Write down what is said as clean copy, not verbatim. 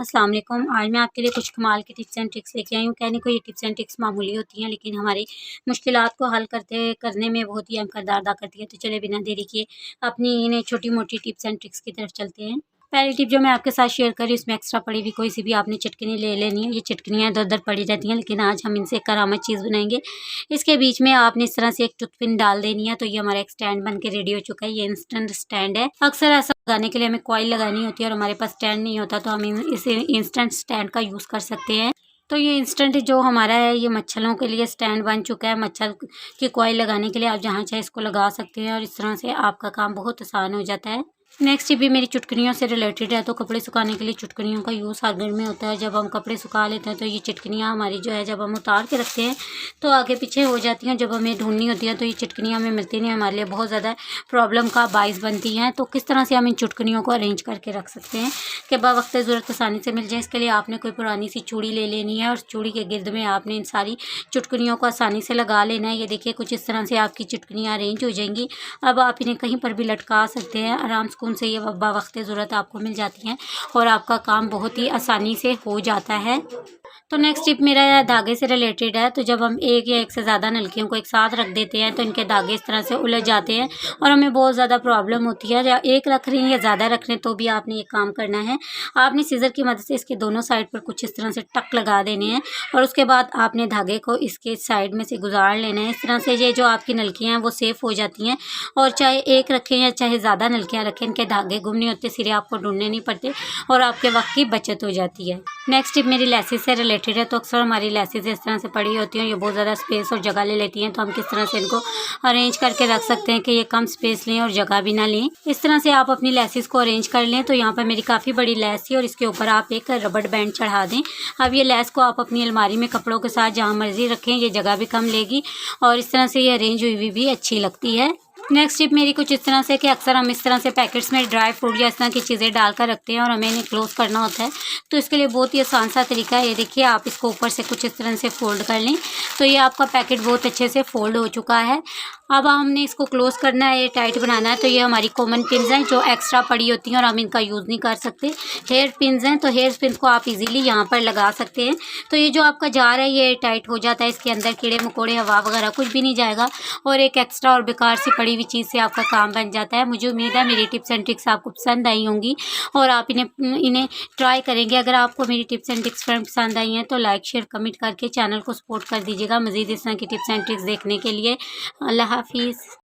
अस्सलाम वालेकुम। आज मैं आपके लिए कुछ कमाल की टिप्स एंड ट्रिक्स लेके आई हूँ। कहने को ये टिप्स एंड ट्रिक्स मामूली होती हैं, लेकिन हमारी मुश्किलात को हल करने में बहुत ही अहम किरदार अदा करती है। तो चलिए बिना देरी किए अपनी इन्हें छोटी-मोटी टिप्स एंड ट्रिक्स की तरफ चलते हैं। पहली टिप जो मैं आपके साथ शेयर कर रही हूँ, इसमें एक्स्ट्रा पड़ी हुई कोई सी भी आपने चटकनी ले लेनी है। ये चटकनियाँ इधर-उधर पड़ी रहती हैं, लेकिन आज हम इनसे एक करामत चीज़ बनाएँगे। इसके बीच में आपने इस तरह से एक टूथपिन डाल देनी है, तो ये हमारा एक स्टैंड बन के रेडी हो चुका है। ये इंस्टेंट स्टैंड है। अक्सर ऐसा लगाने के लिए हमें कॉइल लगानी होती है और हमारे पास स्टैंड नहीं होता, तो हम इस इंस्टेंट स्टैंड का यूज़ कर सकते हैं। तो ये इंस्टेंट जो हमारा है, ये मच्छरों के लिए स्टैंड बन चुका है। मच्छर की कॉइल लगाने के लिए आप जहाँ चाहे इसको लगा सकते हैं और इस तरह से आपका काम बहुत आसान हो जाता है। नेक्स्ट टिप भी मेरी चुटकनियों से रिलेटेड है। तो कपड़े सुखाने के लिए चुटकनियों का यूज़ हर घर में होता है। जब हम कपड़े सुखा लेते हैं तो ये चुटकनियाँ हमारी जो है, जब हम उतार के रखते हैं तो आगे पीछे हो जाती हैं। जब हमें ढूंढनी होती है तो ये चुटकनियाँ हमें मिलती नहीं, हमारे लिए बहुत ज़्यादा प्रॉब्लम का बाइस बनती हैं। तो किस तरह से हम इन चुटकनियों को अरेंज करके रख सकते हैं कि वक्त ज़रूरत आसानी से मिल जाए। इसके लिए आपने कोई पुरानी सी चूड़ी ले लेनी है और चूड़ी के गिर्द में आपने इन सारी चुटकनियों को आसानी से लगा लेना है। ये देखिए कुछ इस तरह से आपकी चुटकनियाँ अरेंज हो जाएंगी। अब आप इन्हें कहीं पर भी लटका सकते हैं आराम सुकून से। ये वक्त ज़रूरत आपको मिल जाती हैं और आपका काम बहुत ही आसानी से हो जाता है। तो नेक्स्ट टिप मेरा धागे से रिलेटेड है। तो जब हम एक या एक से ज़्यादा नलकियों को एक साथ रख देते हैं तो इनके धागे इस तरह से उलझ जाते हैं और हमें बहुत ज़्यादा प्रॉब्लम होती है। या एक रख रहे हैं या ज़्यादा रख रहे हैं तो भी आपने ये काम करना है। आपने सीज़र की मदद से इसके दोनों साइड पर कुछ इस तरह से टक लगा देने हैं और उसके बाद आपने धागे को इसके साइड में से गुजार लेना है। इस तरह से ये जो आपकी नलकियाँ हैं वो सेफ़ हो जाती हैं और चाहे एक रखें या चाहे ज़्यादा नलकियाँ रखें, इनके धागे गुम नहीं होते, सिरे आपको ढूंढने नहीं पड़ते और आपके वक्त की बचत हो जाती है। नेक्स्ट टिप मेरी लेसिस से रिलेटेड है। तो अक्सर हमारी लेसिस इस तरह से पड़ी होती हैं, ये बहुत ज़्यादा स्पेस और जगह ले लेती हैं। तो हम किस तरह से इनको अरेंज करके रख सकते हैं कि ये कम स्पेस लें और जगह भी ना लें। इस तरह से आप अपनी लेसिस को अरेंज कर लें। तो यहाँ पर मेरी काफ़ी बड़ी लेस थी और इसके ऊपर आप एक रबड़ बैंड चढ़ा दें। अब ये लेस को आप अपनी अलमारी में कपड़ों के साथ जहाँ मर्जी रखें, ये जगह भी कम लेगी और इस तरह से ये अरेंज हुई हुई भी अच्छी लगती है। नेक्स्ट टिप मेरी कुछ इस तरह से कि अक्सर हम इस तरह से पैकेट्स में ड्राई फ्रूट या इस तरह की चीज़ें डालकर रखते हैं और हमें इन्हें क्लोज़ करना होता है। तो इसके लिए बहुत ही आसान सा तरीका है। ये देखिए आप इसको ऊपर से कुछ इस तरह से फ़ोल्ड कर लें तो ये आपका पैकेट बहुत अच्छे से फ़ोल्ड हो चुका है। अब हमने इसको क्लोज़ करना है, ये टाइट बनाना है। तो ये हमारी कॉमन पिन्स हैं जो एक्स्ट्रा पड़ी होती हैं और हम इनका यूज़ नहीं कर सकते। हेयर पिन्स हैं, तो हेयर पिन्स को आप इजीली यहाँ पर लगा सकते हैं। तो ये जो आपका जार है ये टाइट हो जाता है, इसके अंदर कीड़े मकोड़े हवा वगैरह कुछ भी नहीं जाएगा और एक एक्स्ट्रा और बेकार सी पड़ी हुई चीज़ से आपका काम बन जाता है। मुझे उम्मीद है मेरी टिप्स एंड ट्रिक्स आपको पसंद आई होंगी और आप इन्हें ट्राई करेंगे। अगर आपको मेरी टिप्स एंड ट्रिक्स पसंद आई हैं तो लाइक शेयर कमेंट करके चैनल को सपोर्ट कर दीजिएगा। मज़ीद इस तरह की टिप्स एंड ट्रिक्स देखने के लिए। अल्लाह हाफिज़।